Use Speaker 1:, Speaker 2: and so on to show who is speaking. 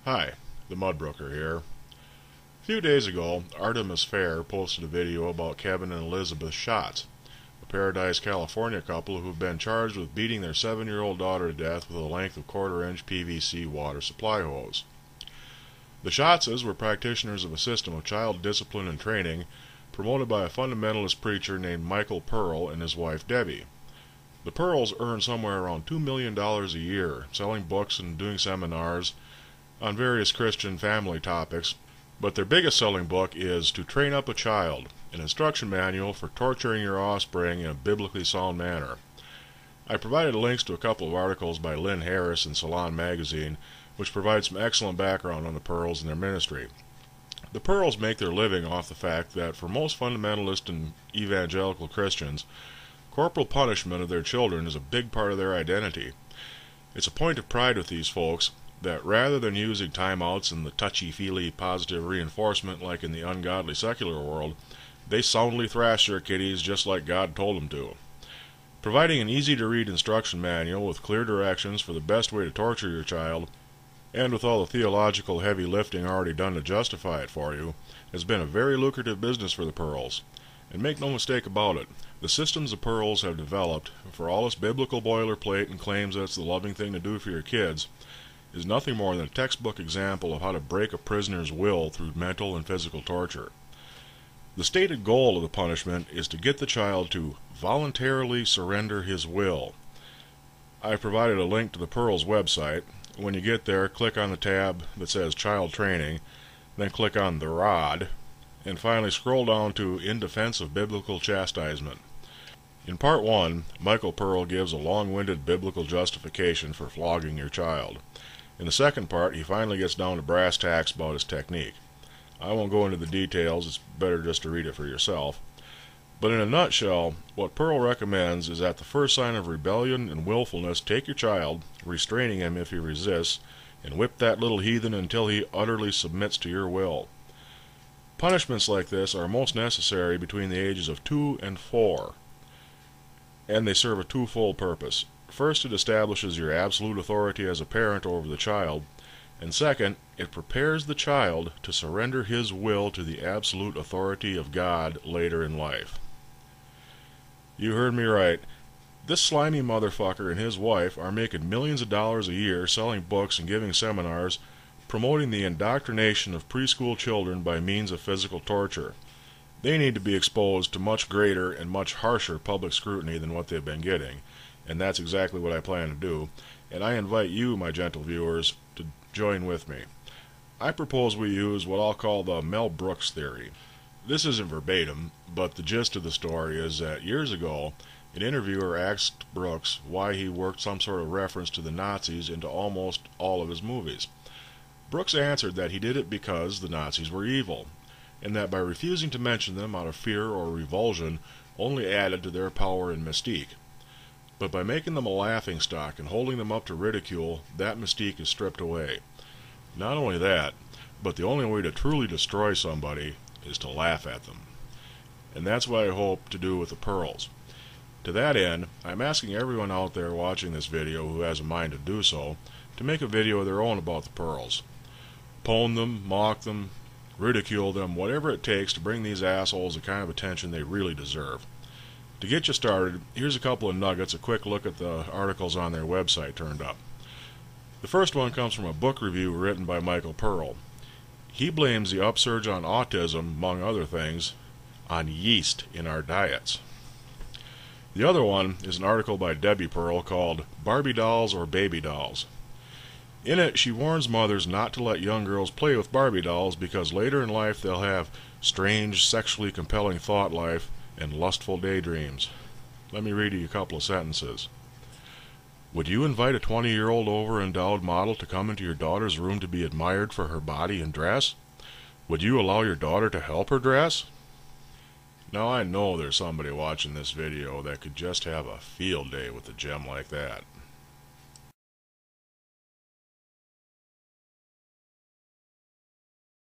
Speaker 1: Hi, the Mudbrooker here. A few days ago, Artemis Fair posted a video about Kevin and Elizabeth Schatz, a Paradise, California couple who've been charged with beating their 7-year-old daughter to death with a length of quarter-inch PVC water supply hose. The Schatzes were practitioners of a system of child discipline and training promoted by a fundamentalist preacher named Michael Pearl and his wife Debbie. The Pearls earn somewhere around $2 million a year, selling books and doing seminars on various Christian family topics, but their biggest selling book is To Train Up a Child, an instruction manual for torturing your offspring in a biblically sound manner. I provided links to a couple of articles by Lynn Harris in Salon Magazine, which provide some excellent background on the Pearls and their ministry. The Pearls make their living off the fact that for most fundamentalist and evangelical Christians, corporal punishment of their children is a big part of their identity. It's a point of pride with these folks that rather than using timeouts and the touchy-feely positive reinforcement like in the ungodly secular world, they soundly thrash their kiddies just like God told them to. Providing an easy-to-read instruction manual with clear directions for the best way to torture your child, and with all the theological heavy lifting already done to justify it for you, has been a very lucrative business for the Pearls. And make no mistake about it, the systems the Pearls have developed, for all its biblical boilerplate and claims that it's the loving thing to do for your kids, is nothing more than a textbook example of how to break a prisoner's will through mental and physical torture. The stated goal of the punishment is to get the child to voluntarily surrender his will. I've provided a link to the Pearls website. When you get there, click on the tab that says Child Training, then click on The Rod, and finally scroll down to In Defense of Biblical Chastisement. In Part 1, Michael Pearl gives a long-winded biblical justification for flogging your child. In the second part, he finally gets down to brass tacks about his technique. I won't go into the details, it's better just to read it for yourself. But in a nutshell, what Pearl recommends is at the first sign of rebellion and willfulness, take your child, restraining him if he resists, and whip that little heathen until he utterly submits to your will. Punishments like this are most necessary between the ages of 2 and 4, and they serve a twofold purpose. First, it establishes your absolute authority as a parent over the child, and second, it prepares the child to surrender his will to the absolute authority of God later in life. You heard me right. This slimy motherfucker and his wife are making millions of dollars a year selling books and giving seminars promoting the indoctrination of preschool children by means of physical torture. They need to be exposed to much greater and much harsher public scrutiny than what they've been getting. And that's exactly what I plan to do, and I invite you, my gentle viewers, to join with me. I propose we use what I'll call the Mel Brooks theory. This isn't verbatim, but the gist of the story is that years ago, an interviewer asked Brooks why he worked some sort of reference to the Nazis into almost all of his movies. Brooks answered that he did it because the Nazis were evil, and that by refusing to mention them out of fear or revulsion only added to their power and mystique. But by making them a laughingstock and holding them up to ridicule, that mystique is stripped away. Not only that, but the only way to truly destroy somebody is to laugh at them. And that's what I hope to do with the Pearls. To that end, I'm asking everyone out there watching this video who has a mind to do so, to make a video of their own about the Pearls. Pwn them, mock them, ridicule them, whatever it takes to bring these assholes the kind of attention they really deserve. To get you started, here's a couple of nuggets, a quick look at the articles on their website turned up. The first one comes from a book review written by Michael Pearl. He blames the upsurge on autism, among other things, on yeast in our diets. The other one is an article by Debbie Pearl called Barbie Dolls or Baby Dolls. In it, she warns mothers not to let young girls play with Barbie dolls because later in life they'll have strange, sexually compelling thought life and lustful daydreams. Let me read you a couple of sentences. Would you invite a 20-year-old over-endowed model to come into your daughter's room to be admired for her body and dress? Would you allow your daughter to help her dress? Now I know there's somebody watching this video that could just have a field day with a gem like that.